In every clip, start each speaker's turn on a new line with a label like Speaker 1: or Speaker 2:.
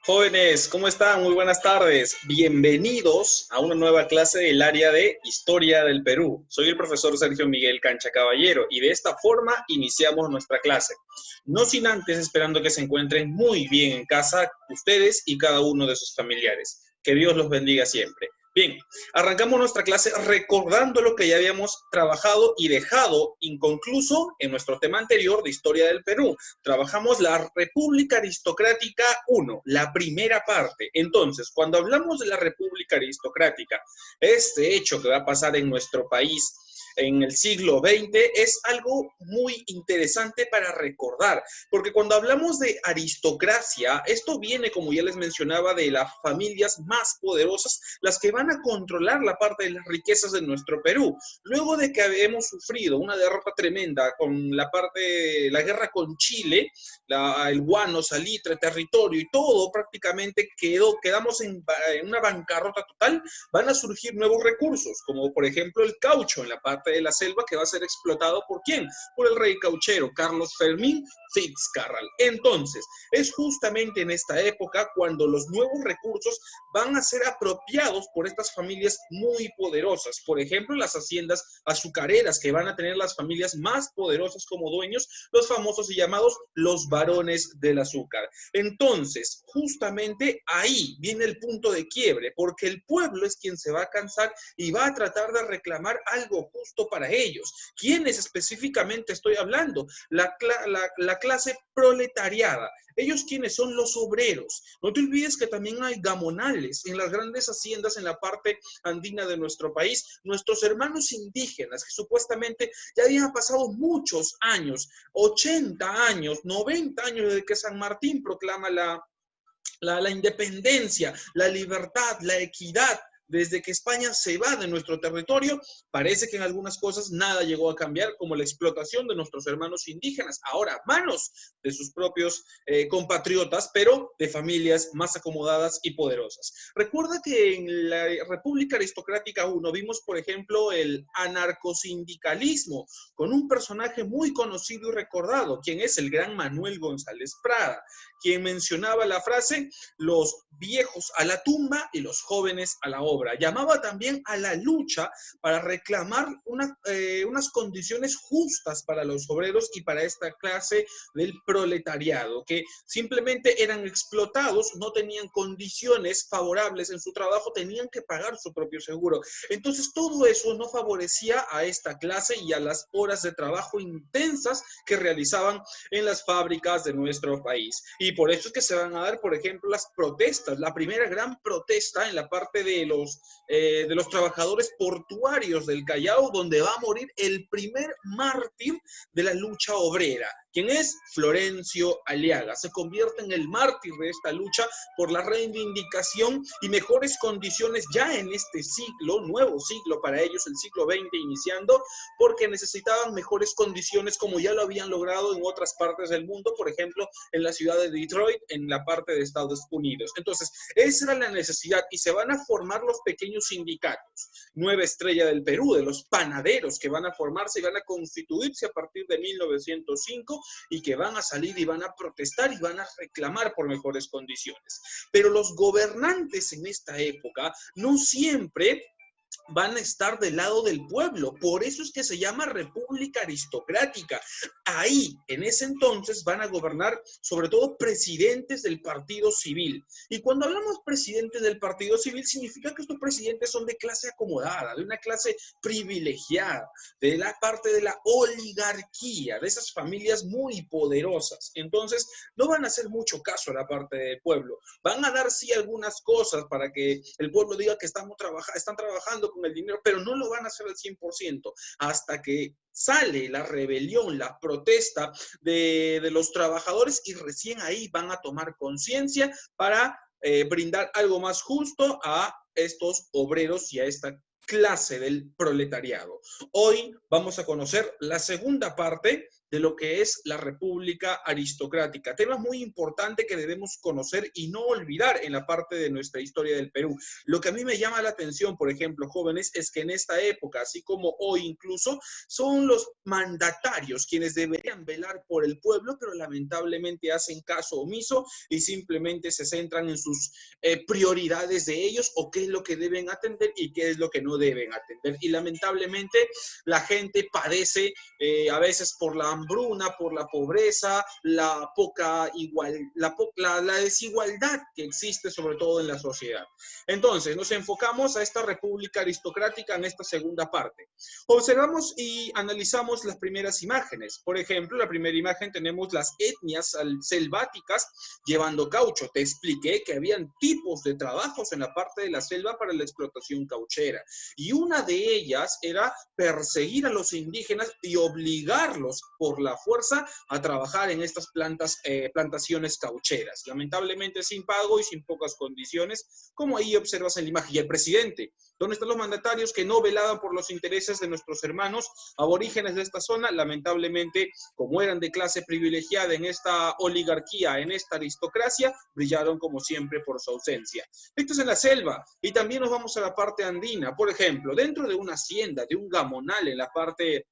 Speaker 1: Jóvenes, ¿cómo están? Muy buenas tardes. Bienvenidos a una nueva clase del área de Historia del Perú. Soy el profesor Sergio Miguel Cancha Caballero y de esta forma iniciamos nuestra clase. No sin antes esperando que se encuentren muy bien en casa ustedes y cada uno de sus familiares. Que Dios los bendiga siempre. Bien, arrancamos nuestra clase recordando lo que ya habíamos trabajado y dejado inconcluso en nuestro tema anterior de Historia del Perú. Trabajamos la República Aristocrática 1, la primera parte. Entonces, cuando hablamos de la República Aristocrática, este hecho que va a pasar en nuestro país en el siglo XX es algo muy interesante para recordar, porque cuando hablamos de aristocracia, esto viene, como ya les mencionaba, de las familias más poderosas, las que van a controlar la parte de las riquezas de nuestro Perú. Luego de que hemos sufrido una derrota tremenda con la parte, la guerra con Chile, el guano, salitre, territorio y todo prácticamente quedamos en una bancarrota total, van a surgir nuevos recursos, como por ejemplo el caucho en la parte de la selva que va a ser explotado ¿por quién? Por el rey cauchero, Carlos Fermín Fitzcarrald. Entonces, es justamente en esta época cuando los nuevos recursos van a ser apropiados por estas familias muy poderosas. Por ejemplo, las haciendas azucareras que van a tener las familias más poderosas como dueños, los famosos y llamados los varones del azúcar. Entonces, justamente ahí viene el punto de quiebre, porque el pueblo es quien se va a cansar y va a tratar de reclamar algo justo para ellos. ¿Quiénes específicamente estoy hablando? La clase proletariada. ¿Ellos quiénes son? Los obreros. No te olvides que también hay gamonales en las grandes haciendas en la parte andina de nuestro país. Nuestros hermanos indígenas que supuestamente ya habían pasado muchos años, 80 años, 90 años desde que San Martín proclama la independencia, la libertad, la equidad. Desde que España se va de nuestro territorio, parece que en algunas cosas nada llegó a cambiar, como la explotación de nuestros hermanos indígenas, ahora a manos de sus propios compatriotas, pero de familias más acomodadas y poderosas. Recuerda que en la República Aristocrática 1 vimos, por ejemplo, el anarcosindicalismo, con un personaje muy conocido y recordado, quien es el gran Manuel González Prada, quien mencionaba la frase, los viejos a la tumba y los jóvenes a la obra. Llamaba también a la lucha para reclamar unas condiciones justas para los obreros y para esta clase del proletariado, que simplemente eran explotados, no tenían condiciones favorables en su trabajo, tenían que pagar su propio seguro. Entonces todo eso no favorecía a esta clase y a las horas de trabajo intensas que realizaban en las fábricas de nuestro país. Y por eso es que se van a dar, por ejemplo, las protestas. La primera gran protesta en la parte de los trabajadores portuarios del Callao, donde va a morir el primer mártir de la lucha obrera. ¿Quién es? Florencio Aliaga. Se convierte en el mártir de esta lucha por la reivindicación y mejores condiciones ya en este siglo, nuevo siglo para ellos, el siglo XX iniciando, porque necesitaban mejores condiciones como ya lo habían logrado en otras partes del mundo, por ejemplo, en la ciudad de Detroit, en la parte de Estados Unidos. Entonces, esa era la necesidad y se van a formar los pequeños sindicatos. Nueva Estrella del Perú, de los panaderos que van a formarse y van a constituirse a partir de 1905 y que van a salir y van a protestar y van a reclamar por mejores condiciones. Pero los gobernantes en esta época no siempre van a estar del lado del pueblo. Por eso es que se llama República Aristocrática. Ahí, en ese entonces, van a gobernar sobre todo presidentes del Partido Civil. Y cuando hablamos presidentes del Partido Civil, significa que estos presidentes son de clase acomodada, de una clase privilegiada, de la parte de la oligarquía, de esas familias muy poderosas. Entonces, no van a hacer mucho caso a la parte del pueblo. Van a dar sí algunas cosas para que el pueblo diga que están trabajando con el dinero, pero no lo van a hacer al 100%, hasta que sale la rebelión, la protesta de los trabajadores y recién ahí van a tomar conciencia para brindar algo más justo a estos obreros y a esta clase del proletariado. Hoy vamos a conocer la segunda parte de lo que es la República Aristocrática. Tema muy importante que debemos conocer y no olvidar en la parte de nuestra historia del Perú. Lo que a mí me llama la atención, por ejemplo, jóvenes, es que en esta época, así como hoy incluso, son los mandatarios quienes deberían velar por el pueblo, pero lamentablemente hacen caso omiso y simplemente se centran en sus prioridades de ellos o qué es lo que deben atender y qué es lo que no deben atender. Y lamentablemente la gente padece a veces por la hambruna, por la pobreza, la desigualdad que existe sobre todo en la sociedad. Entonces, nos enfocamos a esta república aristocrática en esta segunda parte. Observamos y analizamos las primeras imágenes. Por ejemplo, la primera imagen tenemos las etnias selváticas llevando caucho. Te expliqué que habían tipos de trabajos en la parte de la selva para la explotación cauchera. Y una de ellas era perseguir a los indígenas y obligarlos por la fuerza a trabajar en estas plantaciones caucheras. Lamentablemente sin pago y sin pocas condiciones, como ahí observas en la imagen. Y el presidente, ¿dónde están los mandatarios que no velaban por los intereses de nuestros hermanos aborígenes de esta zona? Lamentablemente, como eran de clase privilegiada en esta oligarquía, en esta aristocracia, brillaron como siempre por su ausencia. Esto es en la selva. Y también nos vamos a la parte andina. Por ejemplo, dentro de una hacienda, de un gamonal en la parte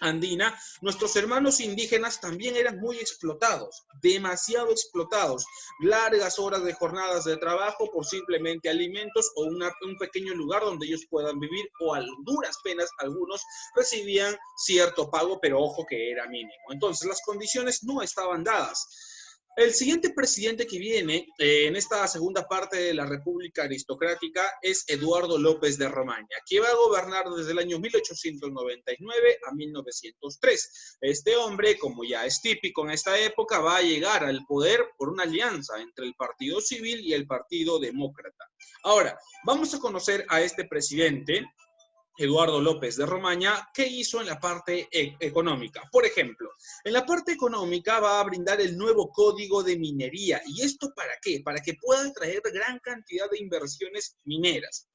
Speaker 1: andina, nuestros hermanos indígenas también eran muy explotados, demasiado explotados, largas horas de jornadas de trabajo por simplemente alimentos o un pequeño lugar donde ellos puedan vivir, o a duras penas algunos recibían cierto pago, pero ojo que era mínimo. Entonces las condiciones no estaban dadas. El siguiente presidente que viene en esta segunda parte de la República Aristocrática es Eduardo López de Romaña, que va a gobernar desde el año 1899 a 1903. Este hombre, como ya es típico en esta época, va a llegar al poder por una alianza entre el Partido Civil y el Partido Demócrata. Ahora, vamos a conocer a este presidente, Eduardo López de Romaña, ¿qué hizo en la parte económica? Por ejemplo, en la parte económica va a brindar el nuevo Código de Minería. ¿Y esto para qué? Para que pueda atraer gran cantidad de inversiones mineras.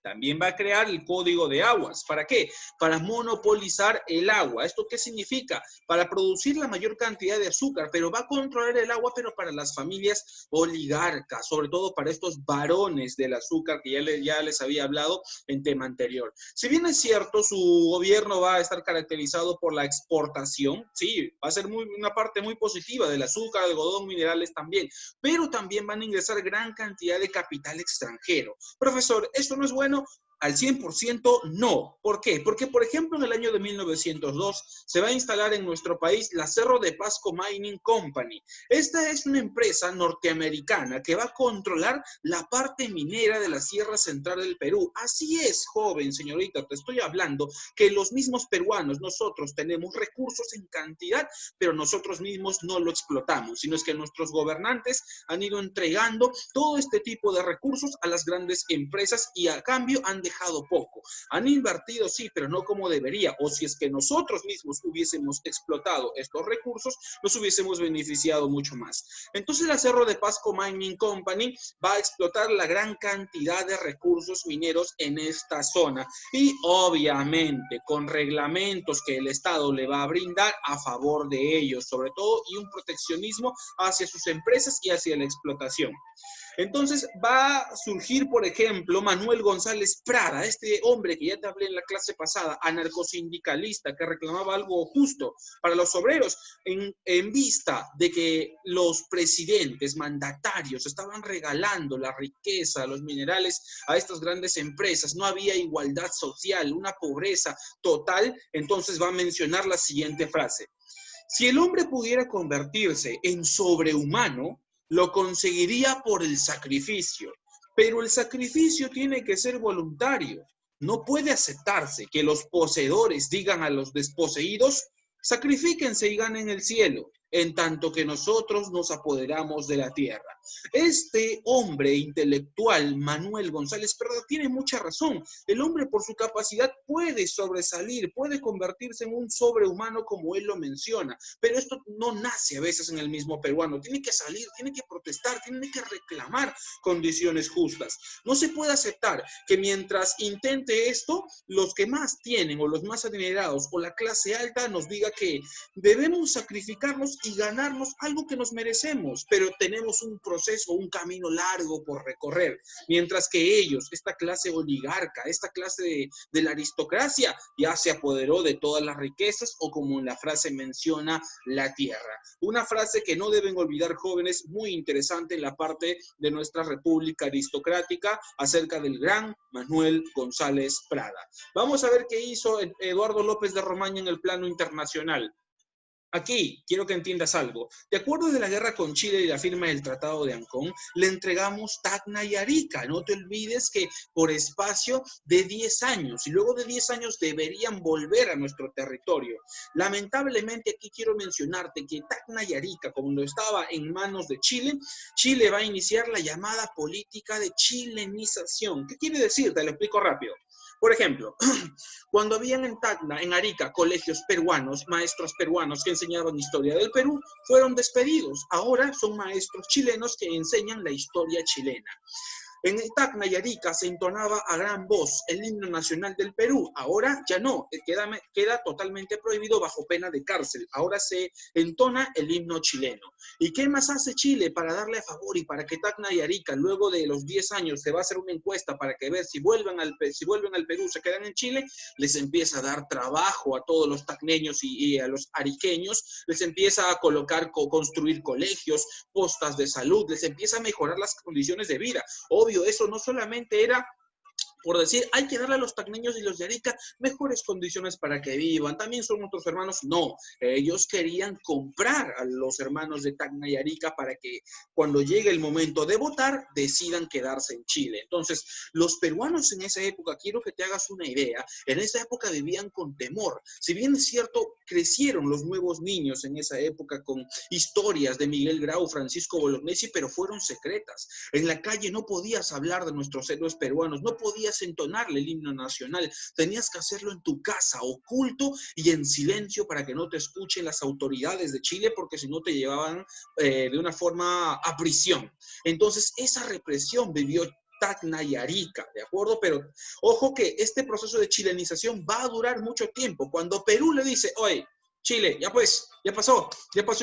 Speaker 1: También va a crear el Código de Aguas. ¿Para qué? Para monopolizar el agua. ¿Esto qué significa? Para producir la mayor cantidad de azúcar, pero va a controlar el agua, pero para las familias oligarcas, sobre todo para estos varones del azúcar que ya les había hablado en tema anterior. Si bien es cierto, su gobierno va a estar caracterizado por la exportación, sí, va a ser una parte muy positiva del azúcar, algodón, minerales también, pero también van a ingresar gran cantidad de capital extranjero. Profesor, ¿esto no es bueno? Al 100% no. ¿Por qué? Porque, por ejemplo, en el año de 1902 se va a instalar en nuestro país la Cerro de Pasco Mining Company. Esta es una empresa norteamericana que va a controlar la parte minera de la Sierra Central del Perú. Así es, joven, señorita, te estoy hablando que los mismos peruanos, nosotros tenemos recursos en cantidad, pero nosotros mismos no lo explotamos, sino es que nuestros gobernantes han ido entregando todo este tipo de recursos a las grandes empresas y a cambio han dejado poco. Han invertido, sí, pero no como debería. O si es que nosotros mismos hubiésemos explotado estos recursos, nos hubiésemos beneficiado mucho más. Entonces la Cerro de Pasco Mining Company va a explotar la gran cantidad de recursos mineros en esta zona y obviamente con reglamentos que el Estado le va a brindar a favor de ellos, sobre todo, y un proteccionismo hacia sus empresas y hacia la explotación. Entonces va a surgir, por ejemplo, Manuel González Prada, este hombre que ya te hablé en la clase pasada, anarcosindicalista, que reclamaba algo justo para los obreros, en vista de que los presidentes, mandatarios, estaban regalando la riqueza, los minerales a estas grandes empresas, no había igualdad social, una pobreza total, entonces va a mencionar la siguiente frase: si el hombre pudiera convertirse en sobrehumano, lo conseguiría por el sacrificio, pero el sacrificio tiene que ser voluntario. No puede aceptarse que los poseedores digan a los desposeídos: sacrifíquense y ganen el cielo, en tanto que nosotros nos apoderamos de la tierra. Este hombre intelectual, Manuel González Prada, tiene mucha razón. El hombre por su capacidad puede sobresalir, puede convertirse en un sobrehumano como él lo menciona, pero esto no nace a veces en el mismo peruano. Tiene que salir, tiene que protestar, tiene que reclamar condiciones justas. No se puede aceptar que mientras intente esto, los que más tienen o los más adinerados o la clase alta nos diga que debemos sacrificarnos y ganarnos algo que nos merecemos, pero tenemos un proceso, un camino largo por recorrer, mientras que ellos, esta clase oligarca, esta clase de la aristocracia, ya se apoderó de todas las riquezas o como la frase menciona, la tierra. Una frase que no deben olvidar jóvenes, muy interesante en la parte de nuestra república aristocrática acerca del gran Manuel González Prada. Vamos a ver qué hizo Eduardo López de Romaña en el plano internacional. Aquí quiero que entiendas algo. De acuerdo de la guerra con Chile y la firma del Tratado de Ancón, le entregamos Tacna y Arica. No te olvides que por espacio de 10 años, y luego de 10 años deberían volver a nuestro territorio. Lamentablemente aquí quiero mencionarte que Tacna y Arica, como estaba en manos de Chile, Chile va a iniciar la llamada política de chilenización. ¿Qué quiere decir? Te lo explico rápido. Por ejemplo, cuando habían en Tacna, en Arica, colegios peruanos, maestros peruanos que enseñaban historia del Perú, fueron despedidos. Ahora son maestros chilenos que enseñan la historia chilena. En Tacna y Arica se entonaba a gran voz el himno nacional del Perú. Ahora ya no, queda totalmente prohibido bajo pena de cárcel. Ahora se entona el himno chileno. ¿Y qué más hace Chile para darle a favor y para que Tacna y Arica, luego de los 10 años, se va a hacer una encuesta para que ver si vuelven al Perú, se quedan en Chile? Les empieza a dar trabajo a todos los tacneños y a los ariqueños, les empieza a construir colegios, postas de salud, les empieza a mejorar las condiciones de vida. Obvio, eso no solamente era por decir, hay que darle a los tacneños y los de Arica mejores condiciones para que vivan, también son nuestros hermanos. No, ellos querían comprar a los hermanos de Tacna y Arica para que cuando llegue el momento de votar, decidan quedarse en Chile. Entonces, los peruanos en esa época, quiero que te hagas una idea, en esa época vivían con temor. Si bien es cierto, crecieron los nuevos niños en esa época con historias de Miguel Grau, Francisco Bolognesi, pero fueron secretas. En la calle no podías hablar de nuestros héroes peruanos, no podías entonarle el himno nacional, tenías que hacerlo en tu casa, oculto y en silencio para que no te escuchen las autoridades de Chile, porque si no te llevaban de una forma a prisión. Entonces, esa represión vivió Tacna y Arica, ¿de acuerdo? Pero ojo que este proceso de chilenización va a durar mucho tiempo. Cuando Perú le dice, oye, Chile, ya pues, ya pasó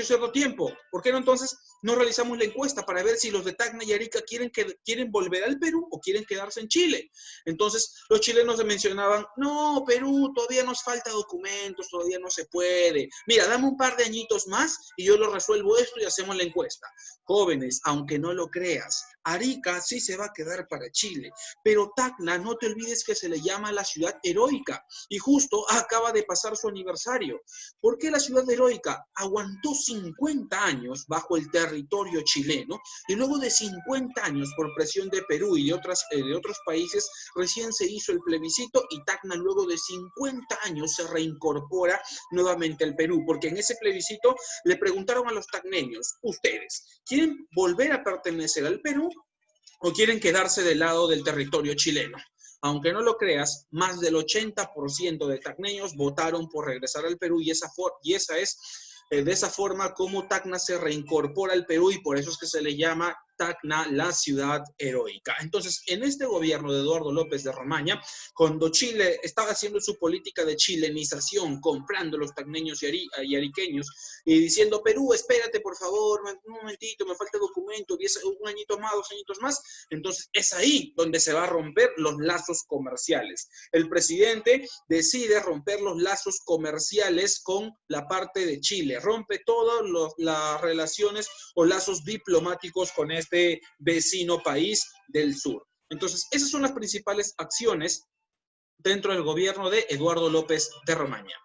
Speaker 1: cierto tiempo, ¿por qué no entonces no realizamos la encuesta para ver si los de Tacna y Arica quieren volver al Perú o quieren quedarse en Chile? Entonces los chilenos se mencionaban, no, Perú, todavía nos falta documentos, todavía no se puede. Mira, dame un par de añitos más y yo lo resuelvo esto y hacemos la encuesta. Jóvenes, aunque no lo creas, Arica sí se va a quedar para Chile, pero Tacna, no te olvides que se le llama la ciudad heroica y justo acaba de pasar su aniversario. ¿Por qué la ciudad heroica? Aguantó 50 años bajo el territorio chileno y luego de 50 años por presión de Perú y de otros países recién se hizo el plebiscito y Tacna luego de 50 años se reincorpora nuevamente al Perú, porque en ese plebiscito le preguntaron a los tacneños, ustedes, ¿quieren volver a pertenecer al Perú o quieren quedarse del lado del territorio chileno? Aunque no lo creas, más del 80% de tacneños votaron por regresar al Perú y esa es de esa forma como Tacna se reincorpora al Perú y por eso es que se le llama Tacna la ciudad heroica. Entonces, en este gobierno de Eduardo López de Romaña, cuando Chile estaba haciendo su política de chilenización, comprando los tacneños y ariqueños y diciendo, Perú, espérate por favor, un momentito, me falta documento, un añito más, 2 añitos más, entonces es ahí donde se va a romper los lazos comerciales. El presidente decide romper los lazos comerciales con la parte de Chile, rompe todas las relaciones o lazos diplomáticos con este vecino país del sur. Entonces, esas son las principales acciones dentro del gobierno de Eduardo López de Romaña.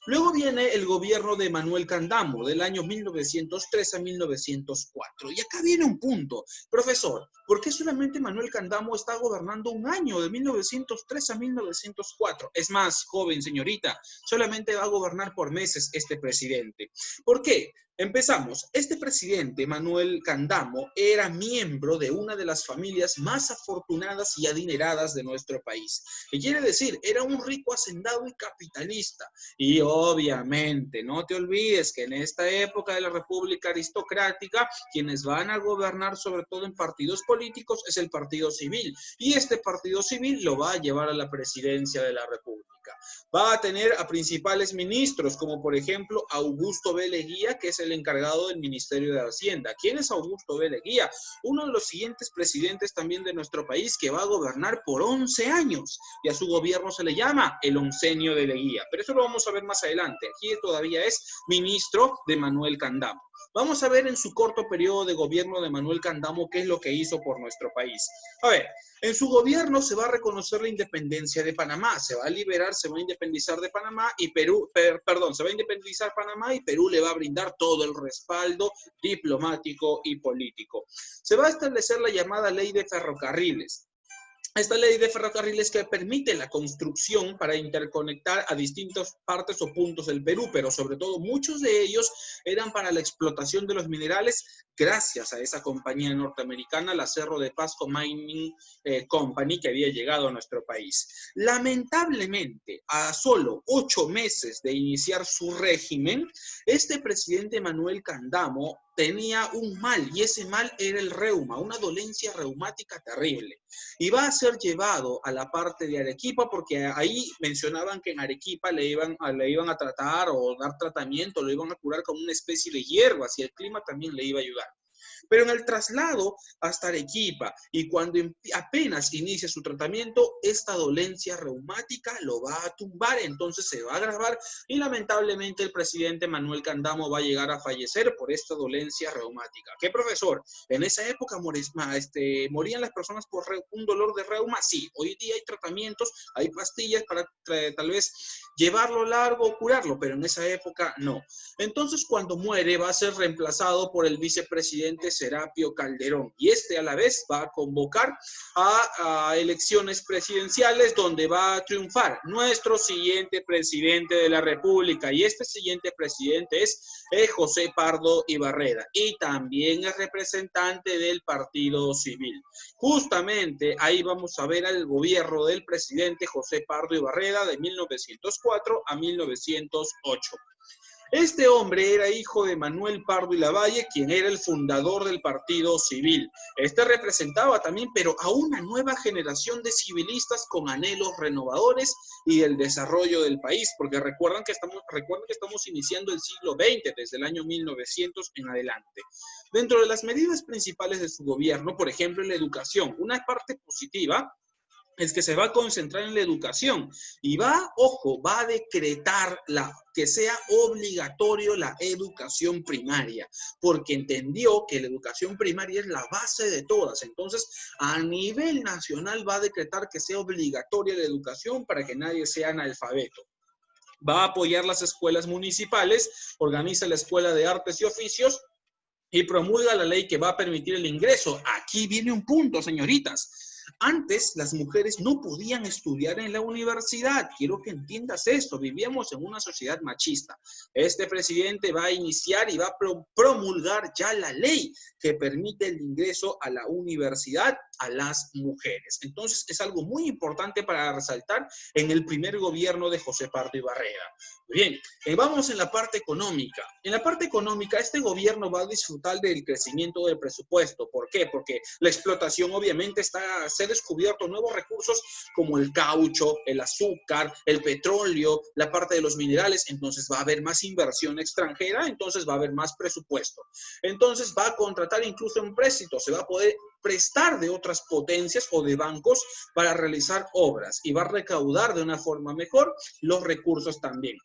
Speaker 1: Luego viene el gobierno de Manuel Candamo, del año 1903 a 1904. Y acá viene un punto. Profesor, ¿por qué solamente Manuel Candamo está gobernando un año, de 1903 a 1904? Es más, joven señorita, solamente va a gobernar por meses este presidente. ¿Por qué? Empezamos. Este presidente, Manuel Candamo, era miembro de una de las familias más afortunadas y adineradas de nuestro país. ¿Qué quiere decir? Era un rico hacendado y capitalista. Y obviamente, no te olvides que en esta época de la República Aristocrática, quienes van a gobernar, sobre todo en partidos políticos, es el Partido Civil. Y este Partido Civil lo va a llevar a la presidencia de la República. Va a tener a principales ministros, como por ejemplo Augusto B. Leguía, que es el encargado del Ministerio de Hacienda. ¿Quién es Augusto B. Leguía? Uno de los siguientes presidentes también de nuestro país que va a gobernar por 11 años. Y a su gobierno se le llama el oncenio de Leguía. Pero eso lo vamos a ver más adelante. Aquí todavía es ministro de Manuel Candamo. Vamos a ver en su corto periodo de gobierno de Manuel Candamo qué es lo que hizo por nuestro país. A ver, en su gobierno se va a reconocer la independencia de Panamá, se va a liberar, se va a independizar de Panamá y Perú, se va a independizar Panamá y Perú le va a brindar todo el respaldo diplomático y político. Se va a establecer la llamada ley de ferrocarriles. Esta ley de ferrocarriles que permite la construcción para interconectar a distintas partes o puntos del Perú, pero sobre todo muchos de ellos eran para la explotación de los minerales gracias a esa compañía norteamericana, la Cerro de Pasco Mining Company, que había llegado a nuestro país. Lamentablemente, a solo 8 meses de iniciar su régimen, este presidente Manuel Candamo tenía un mal, y ese mal era el reuma, una dolencia reumática terrible. Y va a ser llevado a la parte de Arequipa, porque ahí mencionaban que en Arequipa le iban a tratar o dar tratamiento, lo iban a curar con una especie de hierbas, y el clima también le iba a ayudar. Pero en el traslado hasta Arequipa y cuando apenas inicia su tratamiento, esta dolencia reumática lo va a tumbar, entonces se va a agravar y lamentablemente el presidente Manuel Candamo va a llegar a fallecer por esta dolencia reumática. ¿Qué, profesor? En esa época morían las personas por un dolor de reuma. Sí, hoy día hay tratamientos, hay pastillas para tal vez llevarlo largo o curarlo, pero en esa época no. Entonces, cuando muere, va a ser reemplazado por el vicepresidente Serapio Calderón. Y a la vez va a convocar a elecciones presidenciales donde va a triunfar nuestro siguiente presidente de la República. Y este siguiente presidente es José Pardo Ibarreda. Y también es representante del Partido Civil. Justamente ahí vamos a ver al gobierno del presidente José Pardo Ibarreda de 1904 a 1908. Este hombre era hijo de Manuel Pardo y Lavalle, quien era el fundador del Partido Civil. Este representaba también, pero a una nueva generación de civilistas con anhelos renovadores y el desarrollo del país, porque recuerden que estamos iniciando el siglo XX, desde el año 1900 en adelante. Dentro de las medidas principales de su gobierno, por ejemplo, la educación, una parte positiva es que se va a concentrar en la educación y va a decretar que sea obligatorio la educación primaria, porque entendió que la educación primaria es la base de todas. Entonces, a nivel nacional va a decretar que sea obligatoria la educación para que nadie sea analfabeto. Va a apoyar las escuelas municipales, organiza la Escuela de Artes y Oficios y promulga la ley que va a permitir el ingreso. Aquí viene un punto, señoritas. Antes las mujeres no podían estudiar en la universidad. Quiero que entiendas esto. Vivíamos en una sociedad machista. Este presidente va a iniciar y va a promulgar ya la ley que permite el ingreso a la universidad a las mujeres. Entonces es algo muy importante para resaltar en el primer gobierno de José Pardo Ibarreda. Bien, vamos en la parte económica. En la parte económica, este gobierno va a disfrutar del crecimiento del presupuesto. ¿Por qué? Porque la explotación obviamente se ha descubierto nuevos recursos como el caucho, el azúcar, el petróleo, la parte de los minerales. Entonces va a haber más inversión extranjera, entonces va a haber más presupuesto. Entonces va a contratar incluso empréstitos, se va a poder prestar de otras potencias o de bancos para realizar obras y va a recaudar de una forma mejor los recursos también.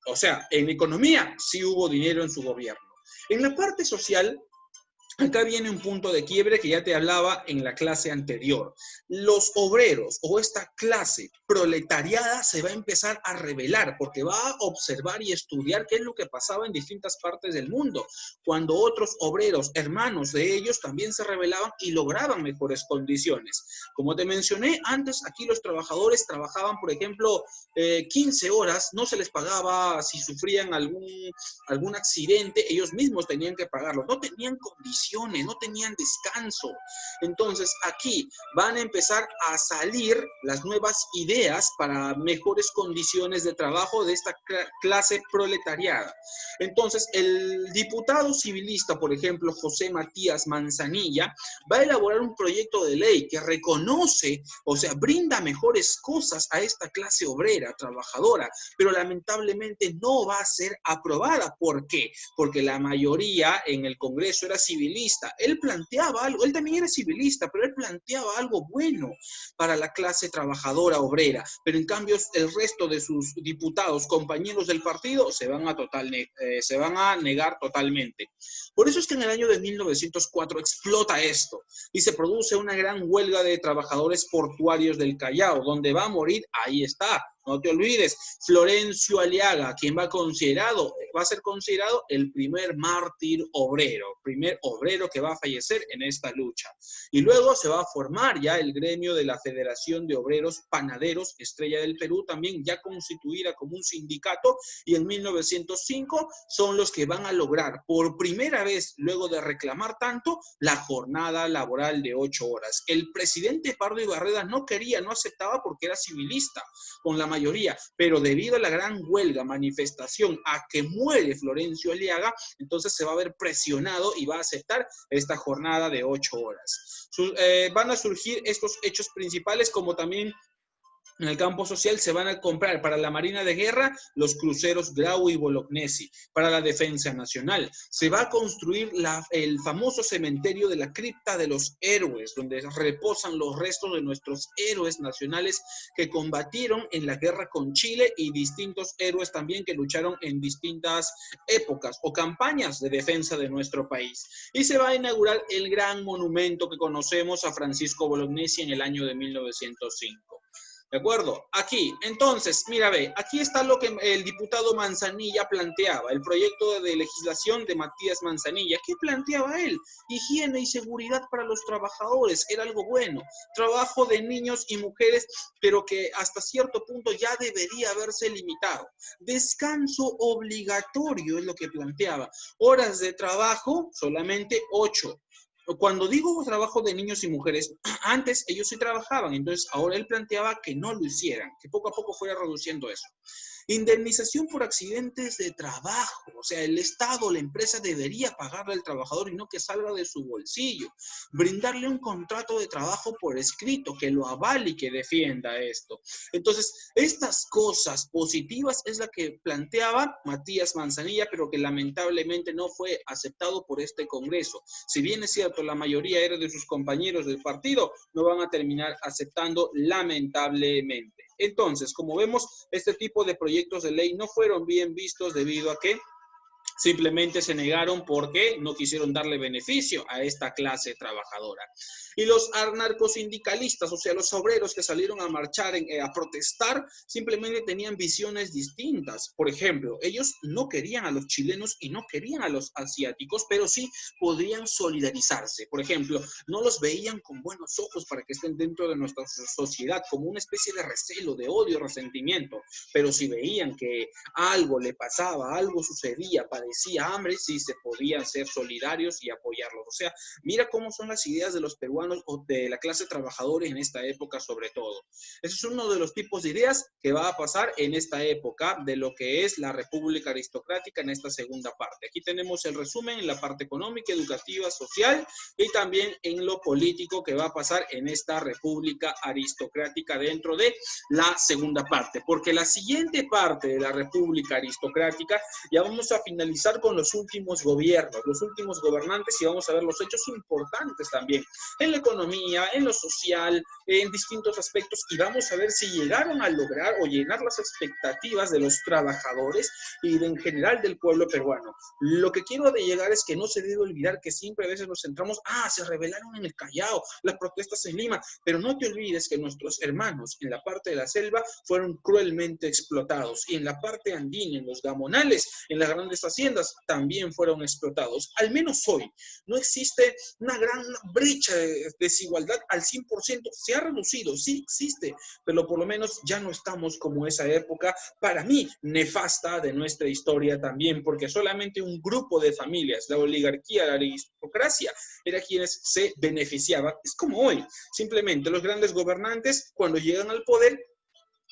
Speaker 1: O sea, en economía sí hubo dinero en su gobierno. En la parte social, Acá viene un punto de quiebre que ya te hablaba en la clase anterior. Los obreros o esta clase proletariada se va a empezar a rebelar porque va a observar y estudiar qué es lo que pasaba en distintas partes del mundo, cuando otros obreros, hermanos de ellos, también se rebelaban y lograban mejores condiciones. Como te mencioné antes, aquí los trabajadores trabajaban, por ejemplo, 15 horas, no se les pagaba si sufrían algún accidente, ellos mismos tenían que pagarlo, no tenían condiciones, no tenían descanso. Entonces aquí van a empezar a salir las nuevas ideas para mejores condiciones de trabajo de esta clase proletariada. Entonces el diputado civilista, por ejemplo, José Matías Manzanilla, va a elaborar un proyecto de ley que reconoce, o sea, brinda mejores cosas a esta clase obrera, trabajadora, pero lamentablemente no va a ser aprobada. ¿Por qué? Porque la mayoría en el Congreso era civilista. Él planteaba algo, él también era civilista, pero él planteaba algo bueno para la clase trabajadora obrera. Pero en cambio el resto de sus diputados, compañeros del partido, se van a negar totalmente. Por eso es que en el año de 1904 explota esto y se produce una gran huelga de trabajadores portuarios del Callao, donde va a morir, ahí está, no te olvides, Florencio Aliaga, quien va a ser considerado el primer mártir obrero, primer obrero que va a fallecer en esta lucha. Y luego se va a formar ya el gremio de la Federación de Obreros Panaderos Estrella del Perú, también ya constituida como un sindicato, y en 1905 son los que van a lograr por primera vez, luego de reclamar tanto, la jornada laboral de 8 horas. El presidente Pardo Ibarreda no quería, no aceptaba porque era civilista con la mayoría, pero debido a la gran huelga, manifestación, a que muere Florencio Aliaga, entonces se va a ver presionado y va a aceptar esta jornada de 8 horas. Van a surgir estos hechos principales, como también en el campo social se van a comprar para la Marina de Guerra los cruceros Grau y Bolognesi, para la Defensa Nacional. Se va a construir el famoso cementerio de la Cripta de los Héroes, donde reposan los restos de nuestros héroes nacionales que combatieron en la guerra con Chile y distintos héroes también que lucharon en distintas épocas o campañas de defensa de nuestro país. Y se va a inaugurar el gran monumento que conocemos a Francisco Bolognesi en el año de 1905. ¿De acuerdo? Aquí, entonces, mira, ve, aquí está lo que el diputado Manzanilla planteaba, el proyecto de legislación de Matías Manzanilla. ¿Qué planteaba él? Higiene y seguridad para los trabajadores, era algo bueno. Trabajo de niños y mujeres, pero que hasta cierto punto ya debería haberse limitado. Descanso obligatorio es lo que planteaba. Horas de trabajo, solamente 8. Cuando digo trabajo de niños y mujeres, antes ellos sí trabajaban, entonces ahora él planteaba que no lo hicieran, que poco a poco fuera reduciendo eso. Indemnización por accidentes de trabajo, o sea, el Estado, la empresa debería pagarle al trabajador y no que salga de su bolsillo. Brindarle un contrato de trabajo por escrito que lo avale y que defienda esto. Entonces, estas cosas positivas es la que planteaba Matías Manzanilla, pero que lamentablemente no fue aceptado por este Congreso. Si bien es cierto, la mayoría era de sus compañeros del partido, no van a terminar aceptando lamentablemente. Entonces, como vemos, este tipo de proyectos de ley no fueron bien vistos debido a que simplemente se negaron porque no quisieron darle beneficio a esta clase trabajadora. Y los anarcosindicalistas, o sea, los obreros que salieron a marchar, a protestar, simplemente tenían visiones distintas. Por ejemplo, ellos no querían a los chilenos y no querían a los asiáticos, pero sí podrían solidarizarse. Por ejemplo, no los veían con buenos ojos para que estén dentro de nuestra sociedad, como una especie de recelo, de odio, resentimiento. Pero si veían que algo le pasaba, algo sucedía, padecía hambre, sí se podían ser solidarios y apoyarlos. O sea, mira cómo son las ideas de los peruanos o de la clase trabajadora en esta época sobre todo. Ese es uno de los tipos de ideas que va a pasar en esta época de lo que es la República Aristocrática en esta segunda parte. Aquí tenemos el resumen en la parte económica, educativa, social y también en lo político que va a pasar en esta República Aristocrática dentro de la segunda parte. Porque la siguiente parte de la República Aristocrática ya vamos a finalizar analizar con los últimos gobiernos, los últimos gobernantes, y vamos a ver los hechos importantes también, en la economía, en lo social, en distintos aspectos, y vamos a ver si llegaron a lograr o llenar las expectativas de los trabajadores y en general del pueblo peruano. Lo que quiero de llegar es que no se debe olvidar que siempre a veces nos centramos, se rebelaron en el Callao, las protestas en Lima, pero no te olvides que nuestros hermanos en la parte de la selva fueron cruelmente explotados, y en la parte andina, en los gamonales, en las grandes haciendas, también fueron explotados. Al menos hoy no existe una gran brecha de desigualdad al 100%, se ha reducido, sí existe, pero por lo menos ya no estamos como esa época, para mí, nefasta de nuestra historia también, porque solamente un grupo de familias, la oligarquía, la aristocracia, era quienes se beneficiaban. Es como hoy, simplemente los grandes gobernantes, cuando llegan al poder,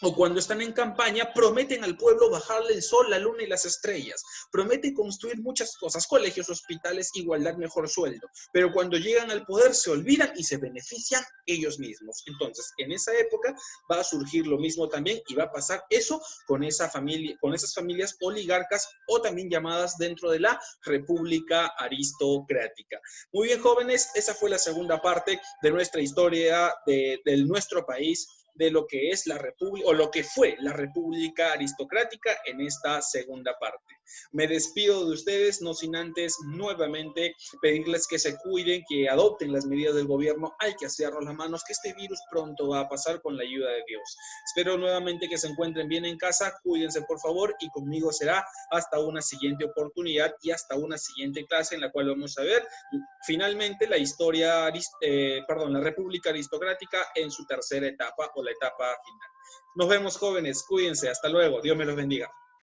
Speaker 1: o cuando están en campaña, prometen al pueblo bajarle el sol, la luna y las estrellas. Prometen construir muchas cosas, colegios, hospitales, igualdad, mejor sueldo. Pero cuando llegan al poder se olvidan y se benefician ellos mismos. Entonces, en esa época va a surgir lo mismo también, y va a pasar eso con esa familia, con esas familias oligarcas, o también llamadas dentro de la República Aristocrática. Muy bien, jóvenes, esa fue la segunda parte de nuestra historia de nuestro país, de lo que es la República, o lo que fue la República Aristocrática en esta segunda parte. Me despido de ustedes, no sin antes nuevamente pedirles que se cuiden, que adopten las medidas del gobierno. Hay que asearnos las manos, que este virus pronto va a pasar con la ayuda de Dios. Espero nuevamente que se encuentren bien en casa, cuídense por favor, y conmigo será hasta una siguiente oportunidad y hasta una siguiente clase en la cual vamos a ver finalmente la historia, la República Aristocrática en su tercera etapa, o la etapa final. Nos vemos, jóvenes, cuídense, hasta luego, Dios me los bendiga.